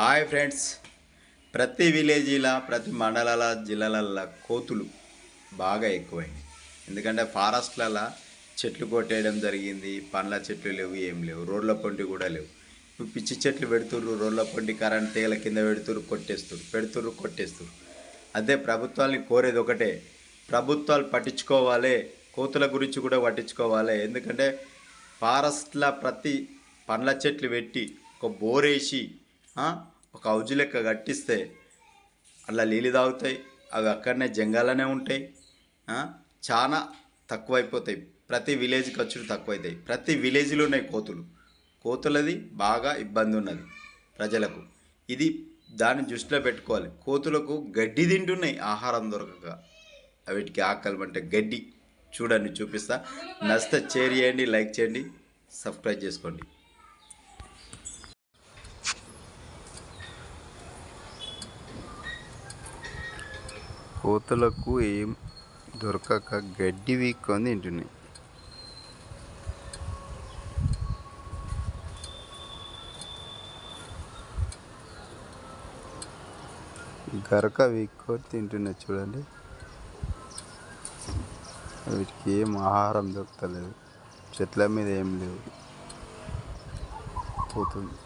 Hi friends. ప్రతి విలేజీల ప్రతి మండలాల జిల్లాలల్లో కోతులు బాగా ఎక్కువైనాయి. ఎందుకంటే ఫారెస్ట్లలో చెట్లు కొట్టేయడం జరిగింది. పండ్ల చెట్లు లేవు, ఏం లేవు. రోడ్ల పొంటి కూడా లేవు. ఇప్పుడు పిచ్చి చెట్లు పెడుతుర్రు, రోడ్ల పొంటి కరెంట్ తీగల కింద పెడుతుర్రు, కొట్టేస్తుర్రు, పెడుతుర్రు, కొట్టేస్తుర్రు. అదే ప్రభుత్వాన్ని కోరేది ఒకటే, ప్రభుత్వాలు పట్టించుకోవాలి, కోతుల గురించి కూడా పట్టించుకోవాలి. ఎందుకంటే ఫారెస్ట్ల ప్రతి పండ్ల చెట్లు పెట్టి ఒక బోరేసి ఒక హౌజు లెక్క కట్టిస్తే అలా నీళ్ళు తాగుతాయి. అవి అక్కడనే జంగాలనే ఉంటాయి. చాలా తక్కువైపోతాయి. ప్రతి విలేజ్కి వచ్చి తక్కువైతాయి. ప్రతి విలేజ్లో ఉన్నాయి కోతులు. కోతులది బాగా ఇబ్బంది ఉన్నది ప్రజలకు. ఇది దాన్ని దృష్టిలో పెట్టుకోవాలి. కోతులకు గడ్డి తింటున్నాయి ఆహారం దొరకక. వీటికి ఆకలి అంటే గడ్డి. చూడండి, చూపిస్తా. నచ్చితే షేర్ చేయండి, లైక్ చేయండి, సబ్స్క్రైబ్ చేసుకోండి. కోతులకు ఏం దొరకక గడ్డి వీక్కొని తింటున్నాయి. గరక వీక్కొని తింటున్నాయి. చూడండి, వీటికి ఏం ఆహారం దొరకలేదు. చెట్ల మీద ఏం లేవు. పోతుంది.